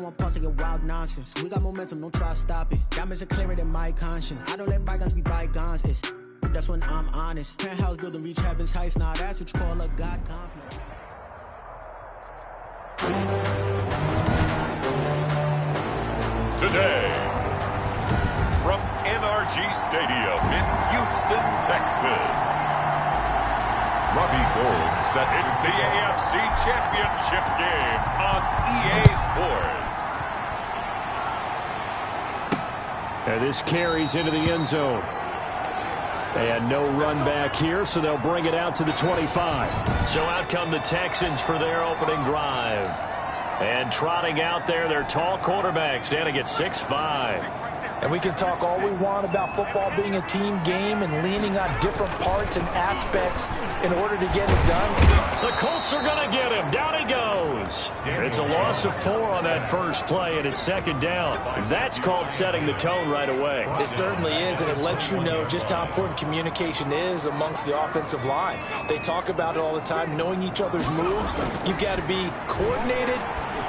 want pause to get wild nonsense. We got momentum, don't try to stop it. Diamonds are clearer than my conscience. I don't let bygones be bygones. That's when I'm honest. Penthouse building, reach heaven's heights. Nah, that's what you call a God complex. Today, from NRG Stadium in Houston, Texas, Robbie Gold said it's the AFC Championship game on EA Sports. And this carries into the end zone. And no run back here, so they'll bring it out to the 25. So out come the Texans for their opening drive. And trotting out there, their tall quarterbacks standing at 6'5". And we can talk all we want about football being a team game and leaning on different parts and aspects in order to get it done. The Colts are going to get him. Down he goes. It's a loss of 4 on that first play, and it's second down. That's called setting the tone right away. It certainly is, and it lets you know just how important communication is amongst the offensive line. They talk about it all the time, knowing each other's moves. You've got to be coordinated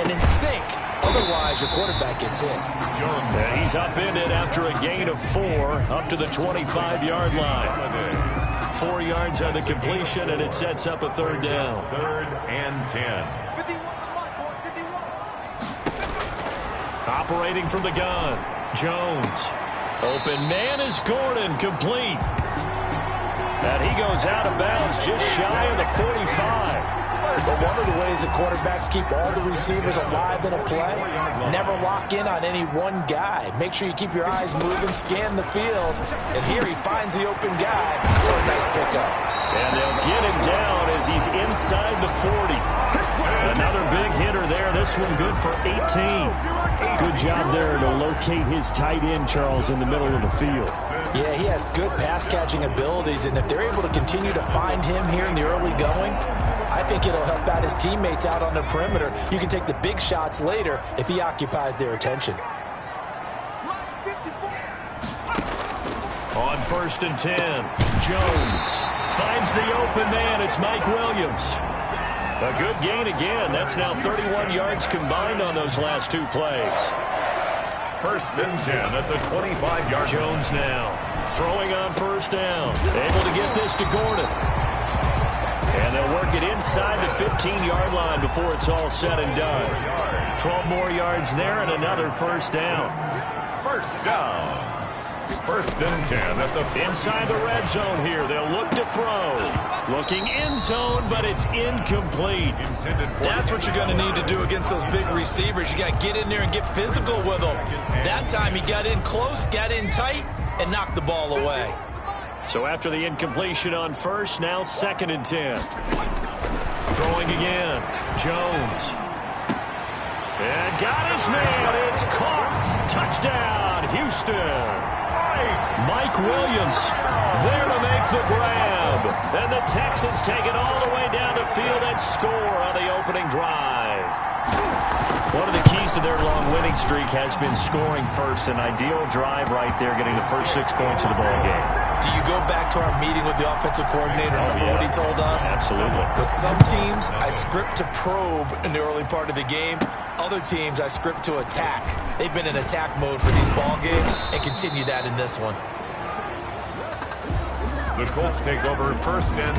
and in sync. Otherwise, your quarterback gets hit. And he's upended after a gain of 4 up to the 25-yard line. 4 yards on the completion, and it sets up a third down. 3rd and 10. Operating from the gun, Jones. Open man is Gordon, complete. And he goes out of bounds just shy of the 45. But one of the ways that quarterbacks keep all the receivers alive in a play, never lock in on any one guy. Make sure you keep your eyes moving, scan the field, and here he finds the open guy for a nice pickup. And they'll get him down as he's inside the 40. Another big hitter there. This one good for 18. Good job there to locate his tight end, Charles, in the middle of the field. Yeah, he has good pass-catching abilities, and if they're able to continue to find him here in the early going, I think it'll help out his teammates out on the perimeter. You can take the big shots later if he occupies their attention. On 1st and 10, Jones finds the open man. It's Mike Williams. A good gain again. That's now 31 yards combined on those last 2 plays. 1st and 10 at the 25-yard. Jones now throwing on 1st down. Able to get this to Gordon. And they'll work it inside the 15-yard line before it's all said and done. 12 more yards there and another 1st down. 1st down. 1st and 10 at the inside the red zone here. They'll look to throw. Looking end zone, but it's incomplete. That's what you're going to need to do against those big receivers. You got to get in there and get physical with them. That time he got in close, got in tight, and knocked the ball away. So after the incompletion on 1st, now 2nd and 10. Throwing again. Jones. And got his man. It's caught. Touchdown, Houston. Mike Williams there to make the grab. And the Texans take it all the way down the field and score on the opening drive. One of the keys to their long winning streak has been scoring first. An ideal drive right there, getting the first 6 points of the ball game. Do you go back to our meeting with the offensive coordinator and what he told us? Absolutely. With some teams, I script to probe in the early part of the game. Other teams, I script to attack. They've been in attack mode for these ball games and continue that in this one. The Colts take over 1st and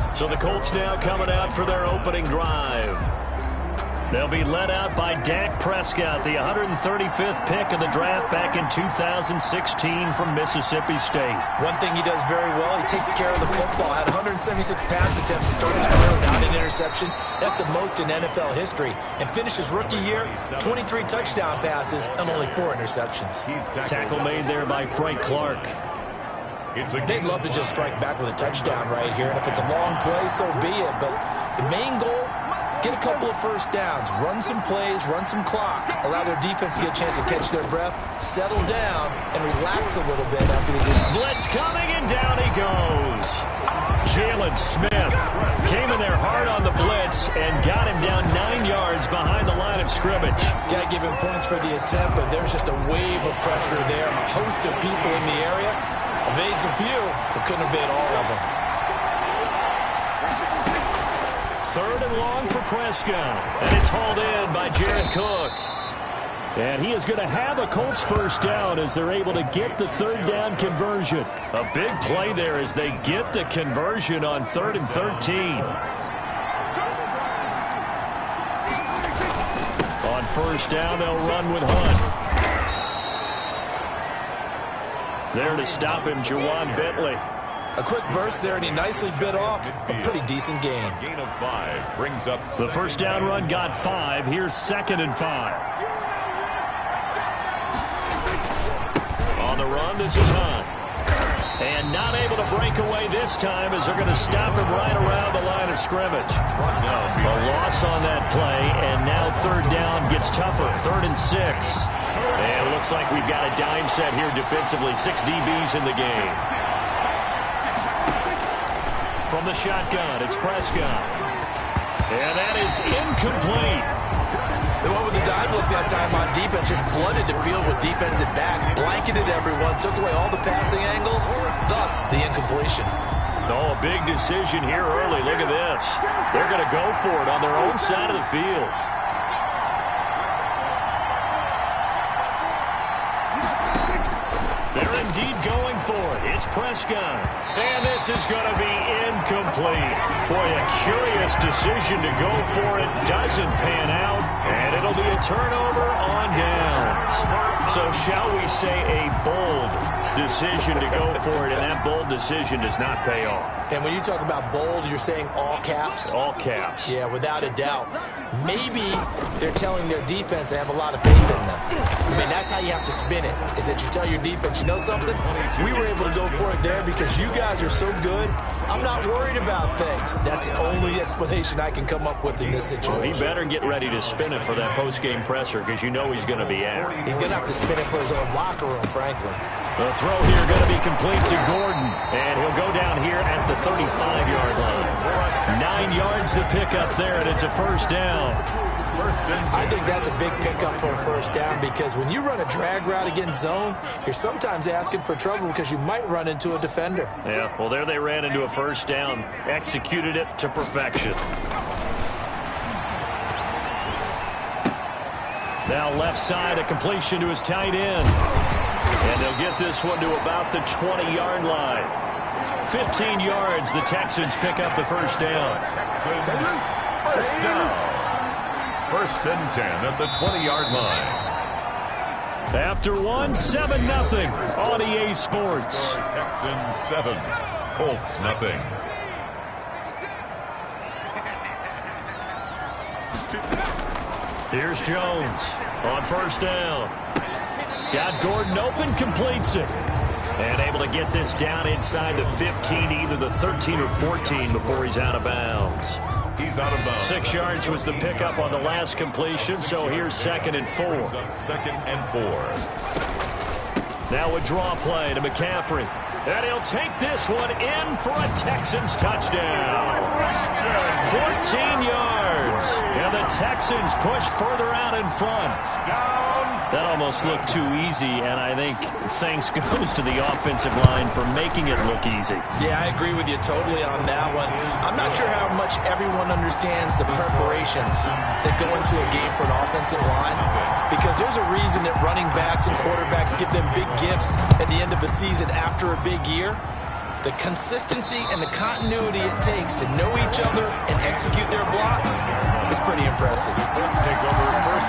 10. So the Colts now coming out for their opening drive. They'll be led out by Dak Prescott, the 135th pick of the draft back in 2016 from Mississippi State. One thing he does very well, he takes care of the football. Had 176 pass attempts to start his career without an interception. That's the most in NFL history. And finished his rookie year, 23 touchdown passes and only 4 interceptions. Tackle made there by Frank Clark. They'd love to just strike back with a touchdown right here. And if it's a long play, so be it. But the main goal, get a couple of 1st downs, run some plays, run some clock, allow their defense to get a chance to catch their breath, settle down, and relax a little bit after they get blitz coming, and down he goes. Jalen Smith came in there hard on the blitz and got him down 9 yards behind the line of scrimmage. Got to give him points for the attempt, but there's just a wave of pressure there. A host of people in the area. Evades a few, but couldn't evade all of them. 3rd and long for Prescott. And it's hauled in by Jared Cook. And he is going to have a Colts first down as they're able to get the third down conversion. A big play there as they get the conversion on 3rd and 13. On first down, they'll run with Hunt. There to stop him, Jawan Bentley. A quick burst there, and he nicely bit off a pretty decent gain. Gain of 5 brings up the first down run got 5. Here's 2nd and 5. On the run, this is Hunt. And not able to break away this time as they're going to stop him right around the line of scrimmage. A loss on that play, and now third down gets tougher. 3rd and 6. And it looks like we've got a dime set here defensively. 6 DBs in the game. From the shotgun, it's Prescott. And that is incomplete. They went with the dive look that time on defense, just flooded the field with defensive backs, blanketed everyone, took away all the passing angles, thus the incompletion. Oh, a big decision here early. Look at this. They're going to go for it on their own side of the field. They're indeed going for it. It's Prescott. And this is going to be incomplete. Boy, a curious decision to go for it. Doesn't pan out. And it'll be a turnover on downs. So shall we say a bold decision to go for it, and that bold decision does not pay off. And when you talk about bold, you're saying all caps? All caps. Yeah, without a doubt. Maybe they're telling their defense they have a lot of faith in them. I mean, that's how you have to spin it, is that you tell your defense, you know something? We were able to go for it there because you guys are so good. I'm not worried about things. That's the only explanation I can come up with in this situation. Well, he better get ready to spin it for that post-game presser because you know he's going to be out. He's going to have to spin it for his own locker room, frankly. The throw here going to be complete to Gordon. And he'll go down here at the 35-yard line. 9 yards to pick up there, and it's a first down. I think that's a big pickup for a first down because when you run a drag route against zone, you're sometimes asking for trouble because you might run into a defender. Yeah, well, there they ran into a first down, executed it to perfection. Now left side, a completion to his tight end. And they'll get this one to about the 20-yard line. 15 yards, the Texans pick up the first down. First down. 1st and 10 at the 20-yard line. After 7-0 on EA Sports. Texans 7, Colts nothing. Here's Jones on first down. Got Gordon open, completes it. And able to get this down inside the 15, either the 13 or 14 before he's out of bounds. He's out of bounds. 6 yards was the pickup on the last completion, so here's 2nd and 4. 2nd and 4. Now a draw play to McCaffrey. And he'll take this one in for a Texans touchdown. 14 yards. And the Texans push further out in front. That almost looked too easy, and I think thanks goes to the offensive line for making it look easy. Yeah, I agree with you totally on that one. I'm not sure how much everyone understands the preparations that go into a game for an offensive line, because there's a reason that running backs and quarterbacks give them big gifts at the end of the season after a big year. The consistency and the continuity it takes to know each other and execute their blocks is pretty impressive.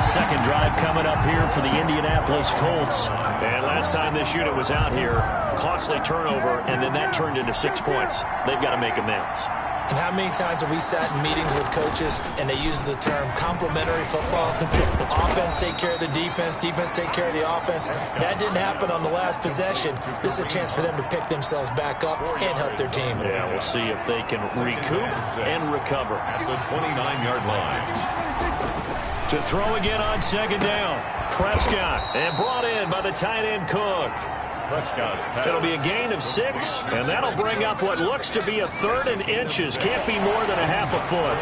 Second drive coming up here for the Indianapolis Colts. And last time this unit was out here, costly turnover, and then that turned into 6 points. They've got to make amends. And how many times have we sat in meetings with coaches and they use the term complementary football? Offense take care of the defense, defense take care of the offense. That didn't happen on the last possession. This is a chance for them to pick themselves back up and help their team. Yeah, we'll see if they can recoup and recover. At the 29-yard line. To throw again on second down. Prescott, and brought in by the tight end Cook. It'll be a gain of 6, and that'll bring up what looks to be a 3rd and inches. Can't be more than a half a foot.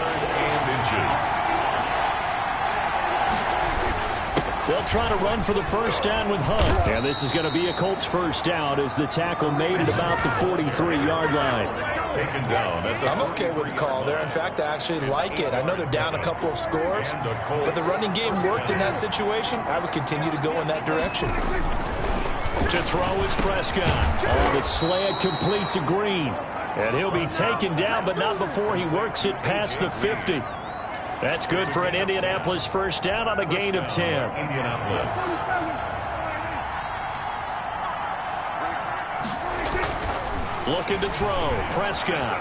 They'll try to run for the first down with Hunt. And this is going to be a Colts first down as the tackle made at about the 43-yard line. taken down at the I'm okay with the call there. In fact, I actually like it. I know they're down a couple of scores, but the running game worked in that situation. I would continue to go in that direction. To throw is Prescott. On the slant, complete to Green. And he'll be taken down, but not before he works it past the 50. That's good for an Indianapolis first down on a gain of 10. Indianapolis. Looking to throw. Prescott.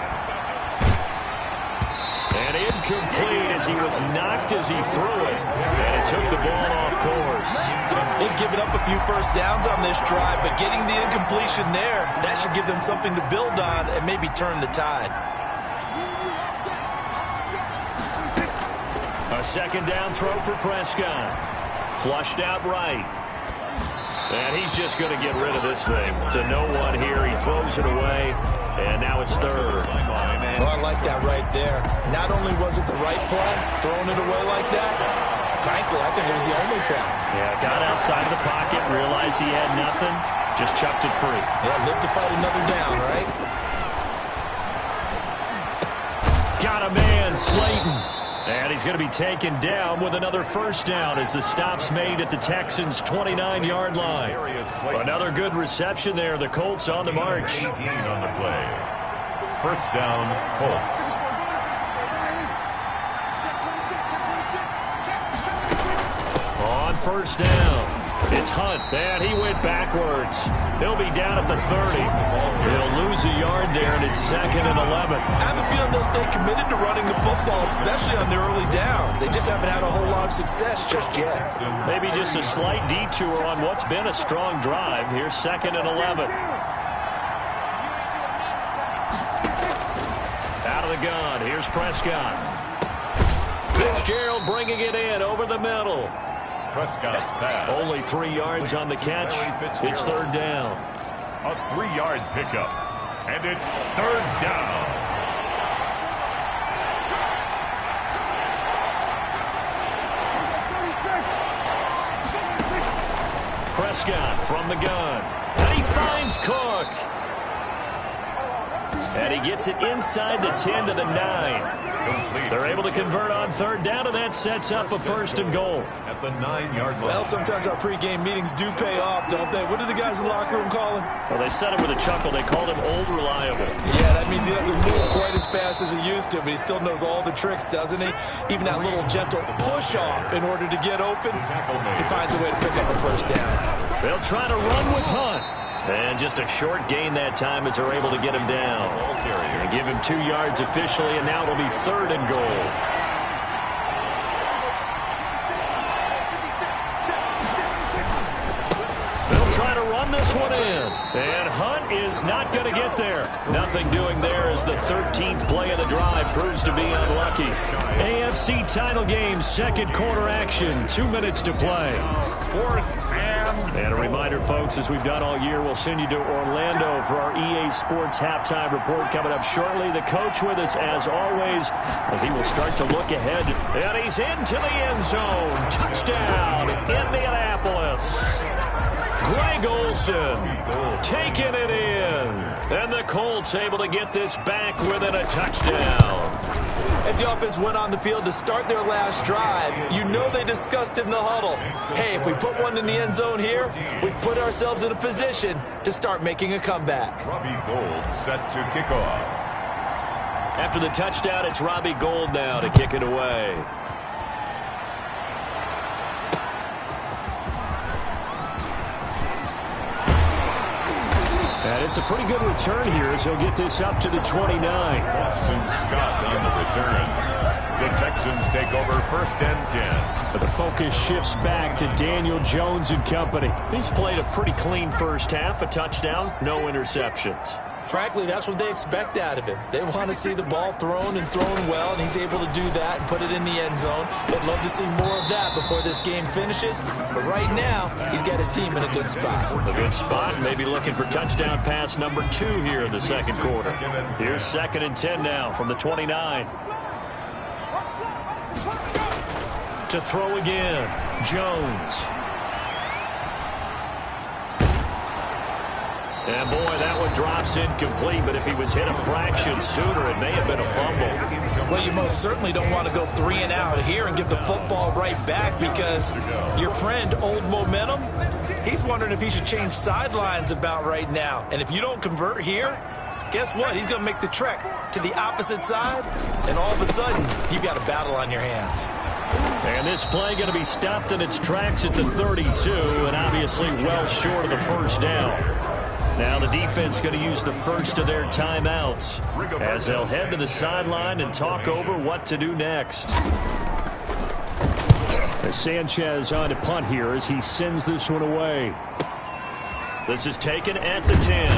And incomplete as he was knocked as he threw it. And it took the ball off course. They've given up a few first downs on this drive, but getting the incompletion there, that should give them something to build on and maybe turn the tide. A second down throw for Prescott. Flushed out right. And he's just going to get rid of this thing. To no one here. He throws it away. And now it's third. Well, I like that right there. Not only was it the right play, throwing it away like that, frankly, I think it was the only play. Yeah, got outside of the pocket, realized he had nothing, just chucked it free. Yeah, live to fight another down, right? Got a man, Slayton. And he's going to be taken down with another first down as the stop's made at the Texans' 29-yard line. Another good reception there. The Colts on the march. 18 on the play. First down, Colts. On first down, it's Hunt, and he went backwards. He'll be down at the 30. He'll lose a yard there, and it's 2nd and 11. I have a feeling they'll stay committed to running the football, especially on their early downs. They just haven't had a whole lot of success just yet. Maybe just a slight detour on what's been a strong drive. Here's 2nd and 11. Out of the gun, here's Prescott. Fitzgerald bringing it in over the middle. Prescott's pass. Only 3 yards on the catch. It's third down. A 3-yard pickup. And it's third down. Prescott from the gun. And he finds Cook. And he gets it inside the 10 to the 9. They're able to convert on third down, and that sets up a 1st and goal. At the 9-yard line. Well, sometimes our pregame meetings do pay off, don't they? What do the guys in the locker room call him? Well, they said it with a chuckle. They called him Old Reliable. Yeah, that means he doesn't move quite as fast as he used to, but he still knows all the tricks, doesn't he? Even that little gentle push-off in order to get open, he finds a way to pick up a first down. They'll try to run with Hunt. And just a short gain that time as they're able to get him down. And give him 2 yards officially, and now it'll be 3rd and goal. They'll try to run this one in. And Hunt is not going to get there. Nothing doing there as the 13th play of the drive proves to be unlucky. AFC title game, 2nd quarter action. 2 minutes to play. 4th and a reminder, folks, as we've done all year, we'll send you to Orlando for our EA Sports halftime report coming up shortly. The coach with us, as always, as he will start to look ahead. And he's into the end zone. Touchdown, Indianapolis. Greg Olsen taking it in. And the Colts able to get this back within a touchdown. As the offense went on the field to start their last drive, you know they discussed in the huddle, hey, if we put one in the end zone here, we've put ourselves in a position to start making a comeback. Robbie Gould set to kick off. After the touchdown, it's Robbie Gould now to kick it away. And it's a pretty good return here as he'll get this up to the 29. Boston Scott on the return. The Texans take over 1st and 10. But the focus shifts back to Daniel Jones and company. He's played a pretty clean first half, a touchdown, no interceptions. Frankly, that's what they expect out of him. They want to see the ball thrown and thrown well, and he's able to do that and put it in the end zone. They'd love to see more of that before this game finishes. But right now, he's got his team in a good spot. A good spot, maybe looking for touchdown pass number 2 here in the 2nd quarter. Here's 2nd and 10 now from the 29. To throw again, Jones. And, boy, that one drops incomplete, but if he was hit a fraction sooner, it may have been a fumble. Well, you most certainly don't want to go 3 and out here and give the football right back because your friend, Old Momentum, he's wondering if he should change sidelines about right now. And if you don't convert here, guess what? He's going to make the trek to the opposite side, and all of a sudden, you've got a battle on your hands. And this play going to be stopped in its tracks at the 32, and obviously well short of the first down. Now the defense going to use the first of their timeouts as they'll head to the sideline and talk over what to do next. As Sanchez on to punt here as he sends this one away. This is taken at the 10.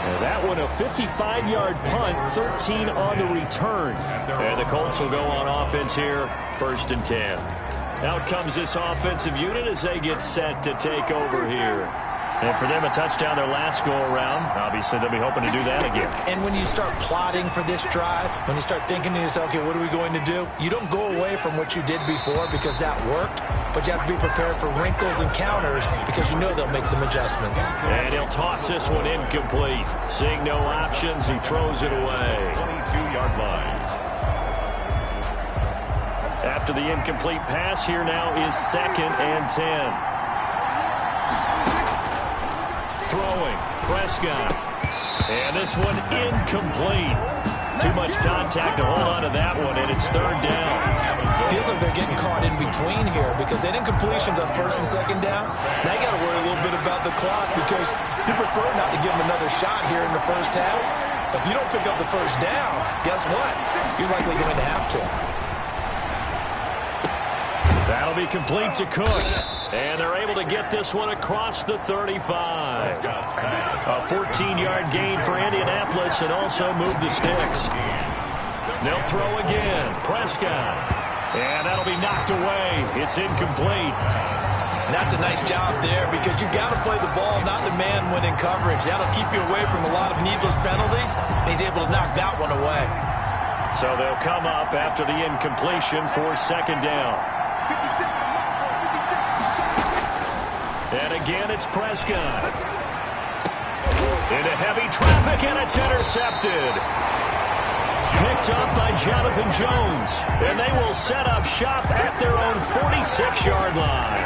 And that one a 55-yard punt, 13 on the return. And the Colts will go on offense here, 1st and 10. Out comes this offensive unit as they get set to take over here. And for them, a touchdown their last go-around. Obviously, they'll be hoping to do that again. And when you start plotting for this drive, when you start thinking to yourself, okay, what are we going to do? You don't go away from what you did before because that worked, but you have to be prepared for wrinkles and counters because you know they'll make some adjustments. And he'll toss this one incomplete. Seeing no options, he throws it away. 22-yard line. After the incomplete pass, here now is 2nd and 10. Throwing, Prescott. And this one incomplete. Too much contact to hold on to that one, and it's 3rd down. Feels like they're getting caught in between here because they had incompletions on 1st and 2nd down. Now you got to worry a little bit about the clock because you prefer not to give them another shot here in the first half. But if you don't pick up the first down, guess what? You're likely going to have to. That'll be complete to Cook. And they're able to get this one across the 35. A 14-yard gain for Indianapolis and also move the sticks. They'll throw again. Prescott. And that'll be knocked away. It's incomplete. And that's a nice job there because you've got to play the ball, not the man when in coverage. That'll keep you away from a lot of needless penalties. And he's able to knock that one away. So they'll come up after the incompletion for 2nd down. And again, it's Prescott. Into heavy traffic, and it's intercepted. Picked up by Jonathan Jones. And they will set up shop at their own 46-yard line.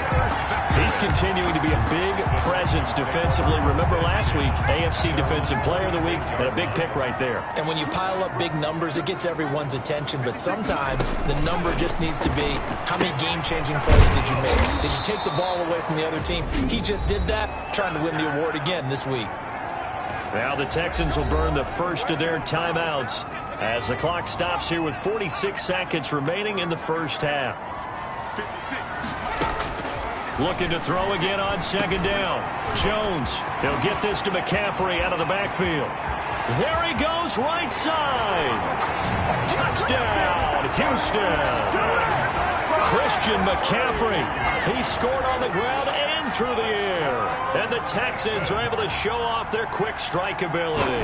He's continuing to be a big presence defensively. Remember last week, AFC Defensive Player of the Week, and a big pick right there. And when you pile up big numbers, it gets everyone's attention. But sometimes the number just needs to be, how many game-changing plays did you make? Did you take the ball away from the other team? He just did that, trying to win the award again this week. Now the Texans will burn the first of their timeouts as the clock stops here with 46 seconds remaining in the first half. Looking to throw again on 2nd down. Jones, he'll get this to McCaffrey out of the backfield. There he goes, right side. Touchdown, Houston. Christian McCaffrey. He scored on the ground and through the air. And the Texans are able to show off their quick strike ability.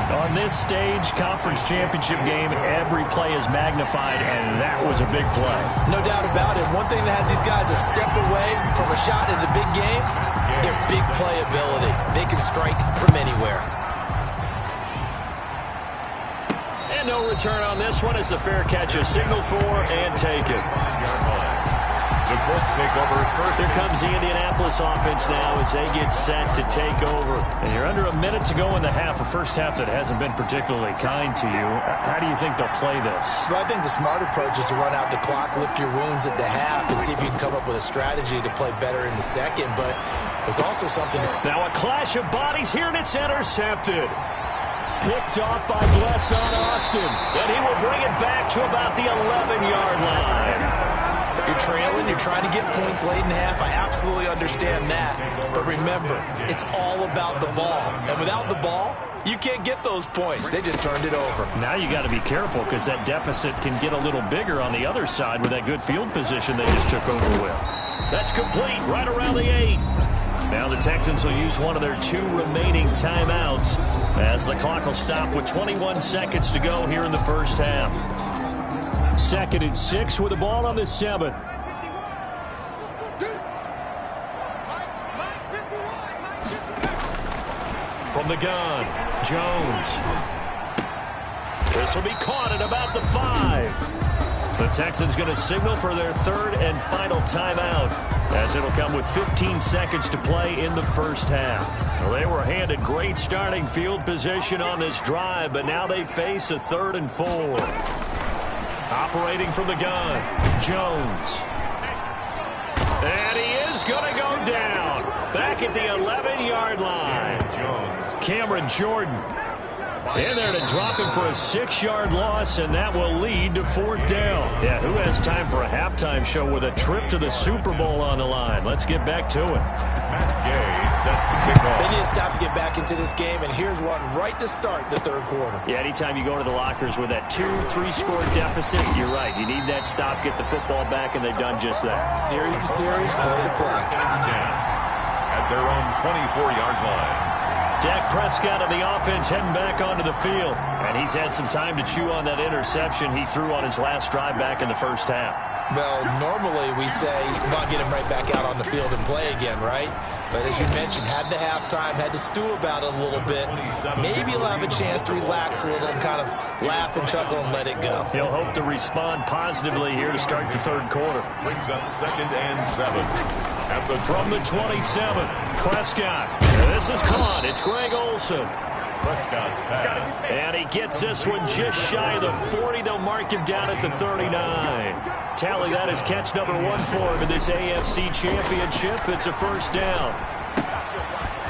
On this stage, conference championship game, every play is magnified, and that was a big play. No doubt about it. One thing that has these guys a step away from a shot in the big game, their big play ability. They can strike from anywhere. And no return on this one as the fair catch is signaled for and taken. The Colts take over first. Here comes the Indianapolis offense now as they get set to take over. And you're under a minute to go in the half, a first half that hasn't been particularly kind to you. How do you think they'll play this? Well, I think the smart approach is to run out the clock, lick your wounds at the half, and see if you can come up with a strategy to play better in the second. But there's also something... Now a clash of bodies here, and it's intercepted. Picked off by Blesson Austin. And he will bring it back to about the 11-yard line. You're trailing, you're trying to get points late in half. I absolutely understand that. But remember, it's all about the ball. And without the ball, you can't get those points. They just turned it over. Now you got to be careful because that deficit can get a little bigger on the other side with that good field position they just took over with. That's complete right around the 8. Now the Texans will use one of their 2 remaining timeouts as the clock will stop with 21 seconds to go here in the first half. 2nd and 6 with the ball on the 7. From the gun, Jones. This will be caught at about the 5. The Texans going to signal for their third and final timeout, as it'll come with 15 seconds to play in the first half. Well, they were handed great starting field position on this drive, but now they face a 3rd and 4. Operating from the gun, Jones. And he is going to go down. Back at the 11-yard line. Cameron Jordan in there to drop him for a 6-yard loss, and that will lead to 4th down. Yeah, who has time for a halftime show with a trip to the Super Bowl on the line? Let's get back to it. They need to stop to get back into this game, and here's one right to start the 3rd quarter. Yeah, anytime you go to the lockers with that 2-3 score deficit, you're right. You need that stop, get the football back, and they've done just that. Series to series, play to play. At their own 24-yard line. Dak Prescott of the offense heading back onto the field. And he's had some time to chew on that interception he threw on his last drive back in the first half. Well, normally we say, come on, get him right back out on the field and play again, right? But as you mentioned, had the halftime, had to stew about it a little bit. Maybe he'll have a chance to relax a little and kind of laugh and chuckle and let it go. He'll hope to respond positively here to start the 3rd quarter. Brings up 2nd and 7. From the 27, Prescott. This is caught. It's Greg Olsen. Prescott's pass. And he gets this one just shy of the 40. They'll mark him down at the 39. Tally that is catch number 1 for him in this AFC Championship. It's a 1st down.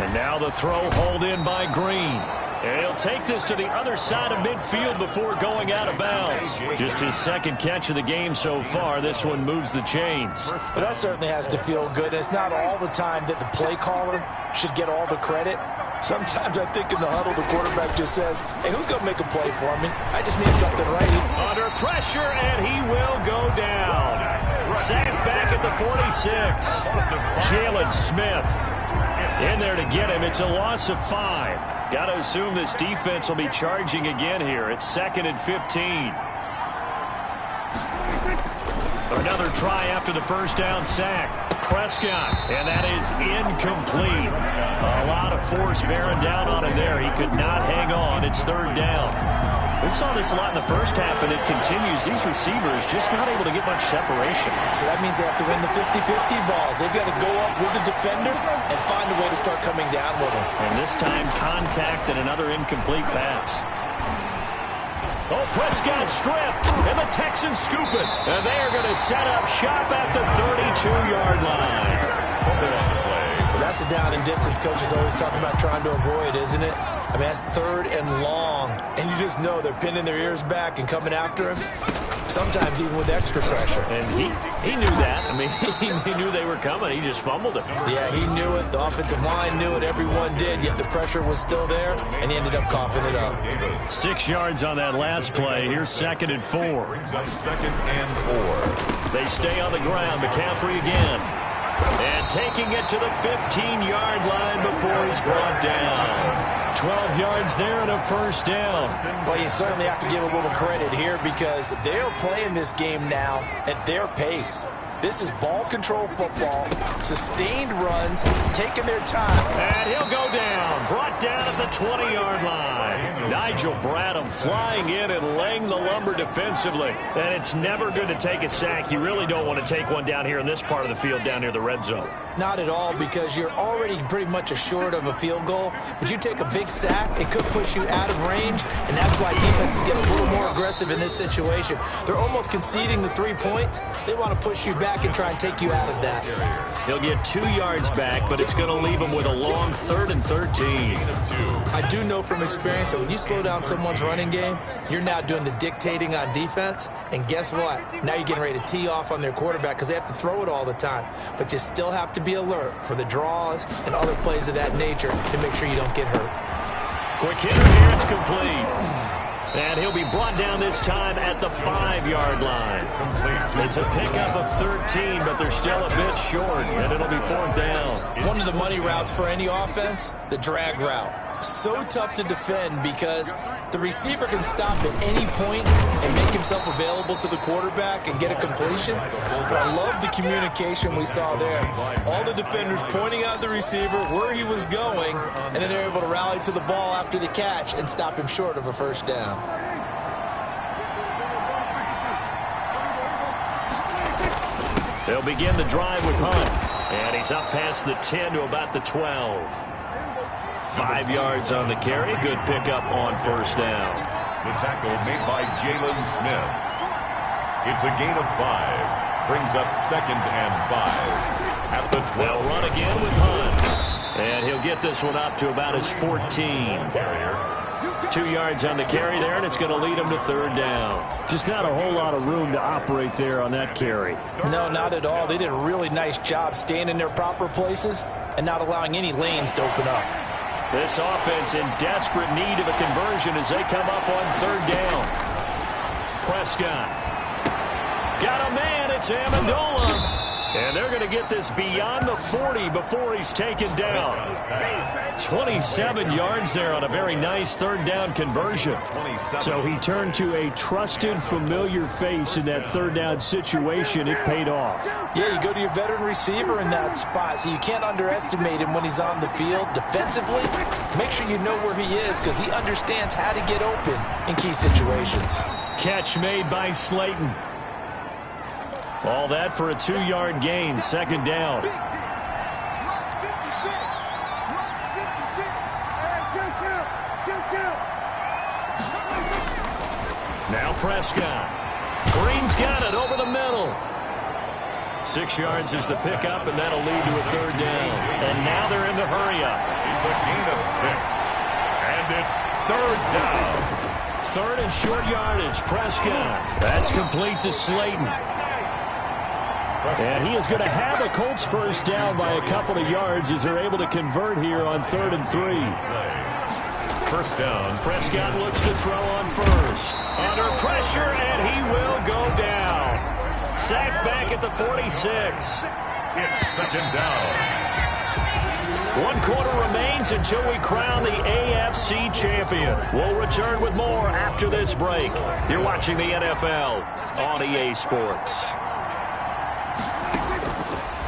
And now the throw hauled in by Green. And he'll take this to the other side of midfield before going out of bounds. Just his 2nd catch of the game so far. This one moves the chains. Well, that certainly has to feel good. It's not all the time that the play caller should get all the credit. Sometimes I think in the huddle, the quarterback just says, hey, who's going to make a play for me? I just need something right. Under pressure, and he will go down. Sacked back at the 46. Jalen Smith in there to get him. It's a loss of 5. Got to assume this defense will be charging again here. It's 2nd and 15. Another try after the 1st down sack. Prescott, and that is incomplete. A lot of force bearing down on him there. He could not hang on. It's 3rd down. We saw this a lot in the first half, and it continues. These receivers just not able to get much separation. So that means they have to win the 50-50 balls. They've got to go up with the defender and find a way to start coming down with him. And this time, contact and another incomplete pass. Oh, Prescott stripped, and the Texans scoop it. And they are going to set up shop at the 32-yard line. Well, that's a down and distance coaches always talk about trying to avoid, isn't it? I mean, that's 3rd and long. And you just know they're pinning their ears back and coming after him. Sometimes even with extra pressure. And he knew that. I mean, he knew they were coming. He just fumbled it. Yeah, he knew it. The offensive line knew it. Everyone did. Yet the pressure was still there, and he ended up coughing it up. 6 yards on that last play. Here's 2nd and 4. Brings up 2nd and 4. They stay on the ground. McCaffrey again. And taking it to the 15-yard line before he's brought down. 12 yards there and a 1st down. Well, you certainly have to give a little credit here because they're playing this game now at their pace. This is ball control football, sustained runs, taking their time. And he'll go down, brought down at the 20-yard line. Nigel Bradham flying in and laying the lumber defensively. And it's never good to take a sack. You really don't want to take one down here in this part of the field down near the red zone. Not at all, because you're already pretty much assured of a field goal. But you take a big sack, it could push you out of range, and that's why defenses get a little more aggressive in this situation. They're almost conceding the 3 points. They want to push you back and try and take you out of that. He'll get 2 yards back, but it's going to leave him with a long 3rd and 13. I do know from experience that when you slow down someone's running game, you're now doing the dictating on defense, and guess what? Now you're getting ready to tee off on their quarterback because they have to throw it all the time. But you still have to be alert for the draws and other plays of that nature to make sure you don't get hurt. Quick hitter here, it's complete. And he'll be brought down this time at the 5-yard line. It's a pickup of 13, but they're still a bit short, and it'll be 4th down. One of the money routes for any offense, the drag route. So tough to defend because The receiver can stop at any point and make himself available to the quarterback and get a completion. But I love the communication we saw there. All the defenders pointing out the receiver, where he was going, and then they're able to rally to the ball after the catch and stop him short of a first down. They'll begin the drive with Hunt. And he's up past the 10 to about the 12. 5 yards on the carry. Good pickup on first down. The tackle made by Jalen Smith. It's a gain of 5. Brings up 2nd and 5. At the 12. They'll run again with Hunt. And he'll get this one up to about his 14. Carrier. 2 yards on the carry there, and it's going to lead him to third down. Just not a whole lot of room to operate there on that carry. No, not at all. They did a really nice job staying in their proper places and not allowing any lanes to open up. This offense in desperate need of a conversion as they come up on third down. Prescott. Got a man. It's Amendola. And they're going to get this beyond the 40 before he's taken down. 27 yards there on a very nice third down conversion. So he turned to a trusted, familiar face in that third down situation. It paid off. Yeah, you go to your veteran receiver in that spot, so you can't underestimate him when he's on the field. Defensively, make sure you know where he is because he understands how to get open in key situations. Catch made by Slayton. All that for a 2-yard gain, second down. Now Prescott. Green's got it over the middle. 6 yards is the pickup, and that'll lead to a third down. And now they're in the hurry-up. It's a gain of 6. And it's third down. Third and short yardage, Prescott. That's complete to Slayton. And he is going to have a Colts first down by a couple of yards as they're able to convert here on 3rd and 3. First down. Prescott looks to throw on first. Under pressure, and he will go down. Sacked back at the 46. It's second down. 1 quarter remains until we crown the AFC champion. We'll return with more after this break. You're watching the NFL on EA Sports.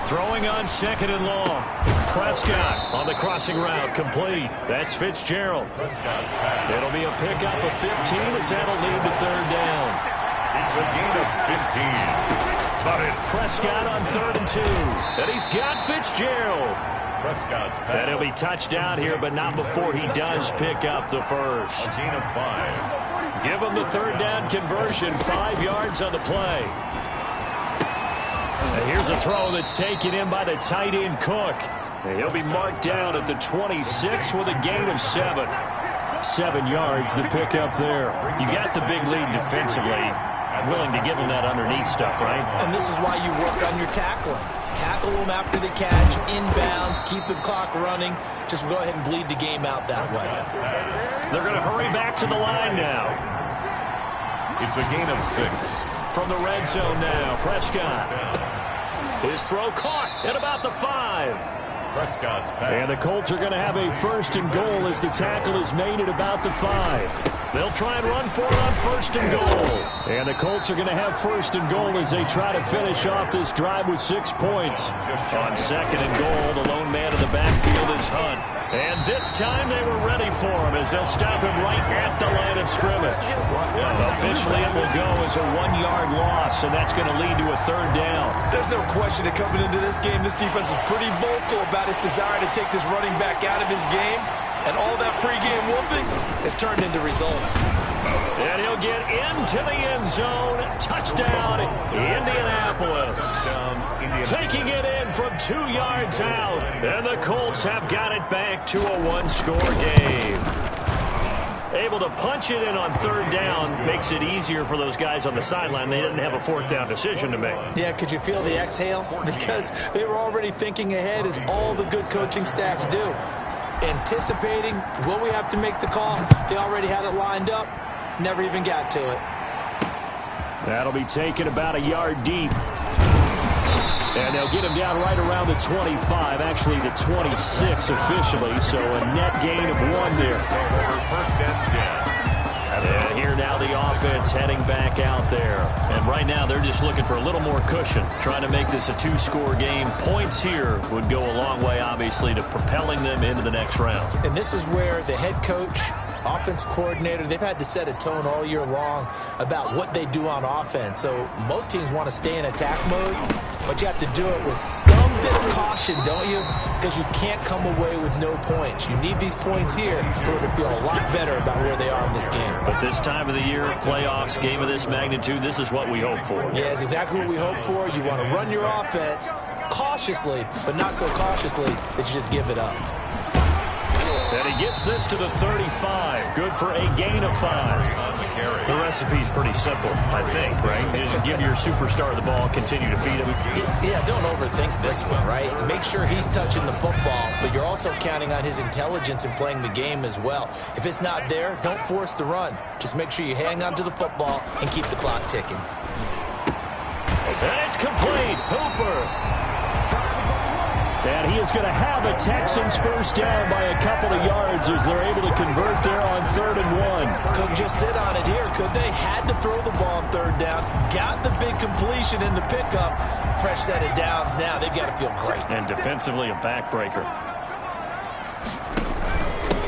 Throwing on 2nd and long. Prescott on the crossing route, complete. That's Fitzgerald. It'll be a pickup of 15 as that'll lead to third down. It's a gain of 15. But it's Prescott on 3rd and 2. And he's got Fitzgerald. Prescott's pass. And he'll be touched down here, but not before he does pick up the first. A gain of 5. Give him the third down conversion, 5 yards on the play. And here's a throw that's taken in by the tight end Cook. And he'll be marked down at the 26 with a gain of 7. 7 yards, the pickup there. You got the big lead defensively. Willing to give him that underneath stuff, right? And this is why you work on your tackling. Tackle them after the catch, inbounds, keep the clock running. Just go ahead and bleed the game out that way. They're going to hurry back to the line now. It's a gain of 6. From the red zone now, Prescott. His throw caught at about the 5. Prescott's pass. And the Colts are going to have a first and goal as the tackle is made at about the 5. They'll try and run for it on 1st and goal. And the Colts are going to have 1st and goal as they try to finish off this drive with 6 points. On 2nd and goal, the lone man in the backfield is Hunt. And this time they were ready for him as they'll stop him right at the line of scrimmage. Officially, it will go as a 1-yard loss, and that's going to lead to a third down. There's no question that coming into this game, this defense is pretty vocal about its desire to take this running back out of his game. And all that pregame whooping has turned into results. And he'll get into the end zone. Touchdown, Indianapolis. Taking it in from 2 yards out. And the Colts have got it back to a 1-score game. Able to punch it in on third down makes it easier for those guys on the sideline. They didn't have a 4th down decision to make. Yeah, could you feel the exhale? Because they were already thinking ahead, as all the good coaching staffs do. Anticipating, will we have to make the call? They already had it lined up, never even got to it. That'll be taken about a yard deep. And they'll get him down right around the 25, actually the 26 officially, so a net gain of 1 there. First and 10. Now the offense heading back out there. And right now they're just looking for a little more cushion, trying to make this a two-score game. Points here would go a long way, obviously, to propelling them into the next round. And this is where the head coach, offense coordinator, they've had to set a tone all year long about what they do on offense. So most teams want to stay in attack mode, but you have to do it with some bit of caution, don't you? Because you can't come away with no points. You need these points here in order to feel a lot better about where they are in this game. But this time of the year, playoffs, game of this magnitude, this is what we hope for. Yeah, it's exactly what we hope for. You want to run your offense cautiously, but not so cautiously that you just give it up. And he gets this to the 35. Good for a gain of 5. The recipe's pretty simple, I think, right? Just give your superstar the ball, continue to feed him. Yeah, don't overthink this one, right? Make sure he's touching the football, but you're also counting on his intelligence in playing the game as well. If it's not there, don't force the run. Just make sure you hang on to the football and keep the clock ticking. And it's complete. Hooper. And he is going to have a Texans first down by a couple of yards as they're able to convert there on 3rd and 1. Couldn't just sit on it here, could they? Had to throw the ball on 3rd down. Got the big completion in the pickup. Fresh set of downs now. They've got to feel great. And defensively, a backbreaker.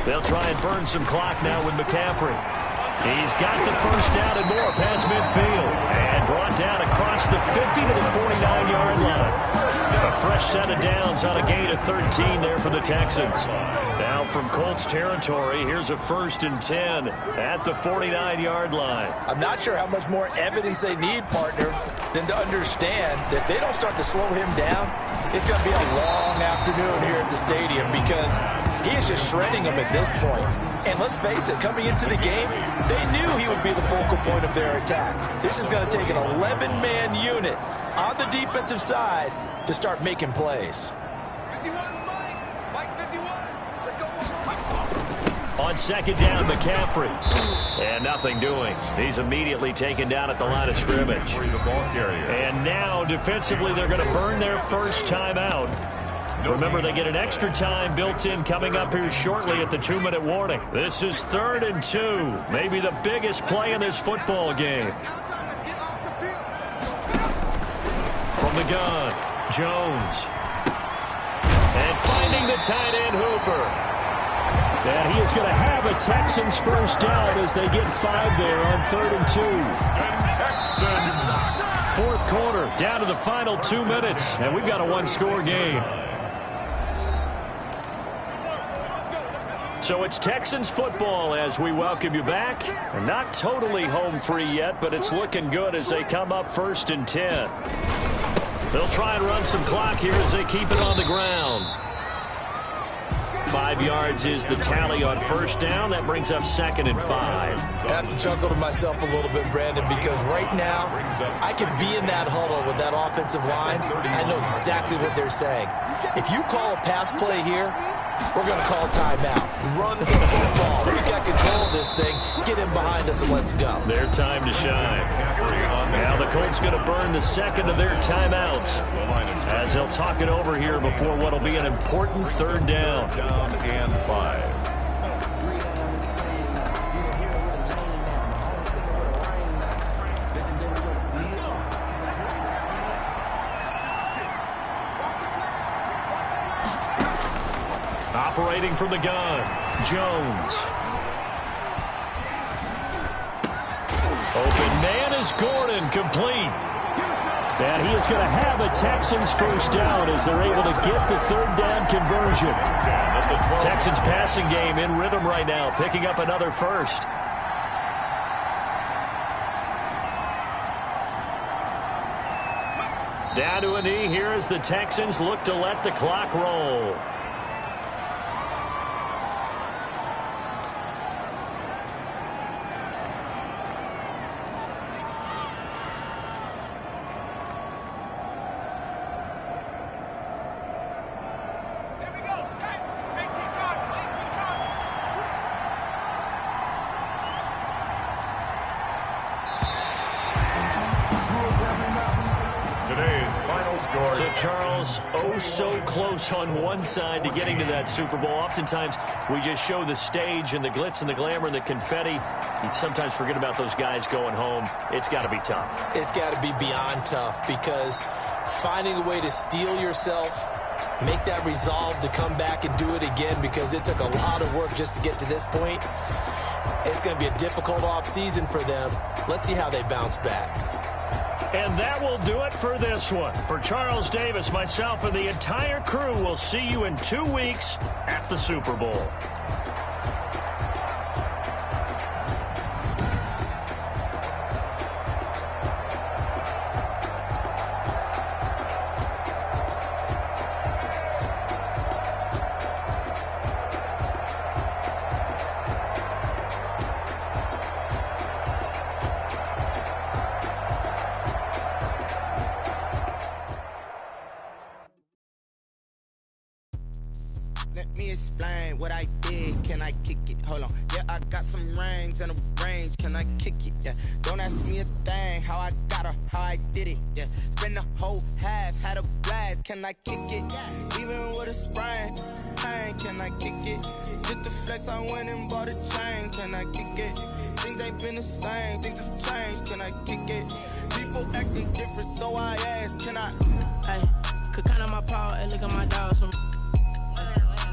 They'll try and burn some clock now with McCaffrey. He's got the first down and more past midfield. And brought down across the 50 to the 49-yard line. A fresh set of downs on a gain of 13 there for the Texans. Now from Colts territory, here's a 1st and 10 at the 49-yard line. I'm not sure how much more evidence they need, partner, than to understand that if they don't start to slow him down, it's going to be a long afternoon here at the stadium because he is just shredding them at this point. And let's face it, coming into the game, they knew he would be the focal point of their attack. This is going to take an 11-man unit on the defensive side to start making plays. 51, Mike 51. Let's go. On 2nd down, McCaffrey. And nothing doing. He's immediately taken down at the line of scrimmage. And now, defensively, they're going to burn their first timeout. Remember, they get an extra time built in coming up here shortly at the 2-minute warning. This is 3rd and 2. Maybe the biggest play in this football game. From the gun, Jones. And finding the tight end, Hooper. And he is going to have a Texans first down as they get 5 there on 3rd and 2. Texans. 4th quarter, down to the final 2 minutes, and we've got a 1-score game. So it's Texans football as we welcome you back. They're not totally home free yet, but it's looking good as they come up 1st and 10. They'll try and run some clock here as they keep it on the ground. 5 yards is the tally on 1st down. That brings up 2nd and 5. I have to chuckle to myself a little bit, Brandon, because right now I could be in that huddle with that offensive line. I know exactly what they're saying. If you call a pass play here, we're going to call a timeout. Run the football. We've got control of this thing. Get in behind us and let's go. Their time to shine. Now the Colts going to burn the 2nd of their timeouts as they'll talk it over here before what will be an important 3rd down. Down and 5. Operating from the gun, Jones. Open man is Gordon, complete. And he is going to have a Texans first down as they're able to get the 3rd down conversion. Texans passing game in rhythm right now, picking up another first. Down to a knee here as the Texans look to let the clock roll. Charles, oh so close on one side to getting to that Super Bowl. Oftentimes, we just show the stage and the glitz and the glamour and the confetti. You sometimes forget about those guys going home. It's got to be tough. It's got to be beyond tough, because finding a way to steel yourself, make that resolve to come back and do it again, because it took a lot of work just to get to this point. It's going to be a difficult offseason for them. Let's see how they bounce back. And that will do it for this one. For Charles Davis, myself, and the entire crew, we'll see you in 2 weeks at the Super Bowl. Let me explain what I did. Can I kick it? Hold on. Yeah, I got some rings and a range. Can I kick it? Yeah. Don't ask me a thing. How I got her, how I did it. Yeah. Spend the whole half, had a blast. Can I kick it? Even with a sprain. Hey, can I kick it? Just the flex, I went and bought a chain. Can I kick it? Things ain't been the same. Things have changed. Can I kick it? People acting different, so I ask. Can I? Hey, could count on my power and look at my dogs.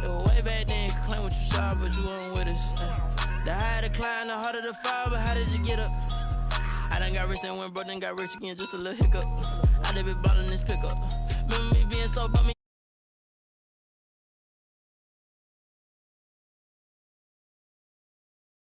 Way back then, could claim what you saw, but you weren't with us. The higher the climb, the harder the fall, but how did you get up? I done got rich and went broke, then got rich again, just a little hiccup. I done been ballin' this pickup. Remember me being so bummy.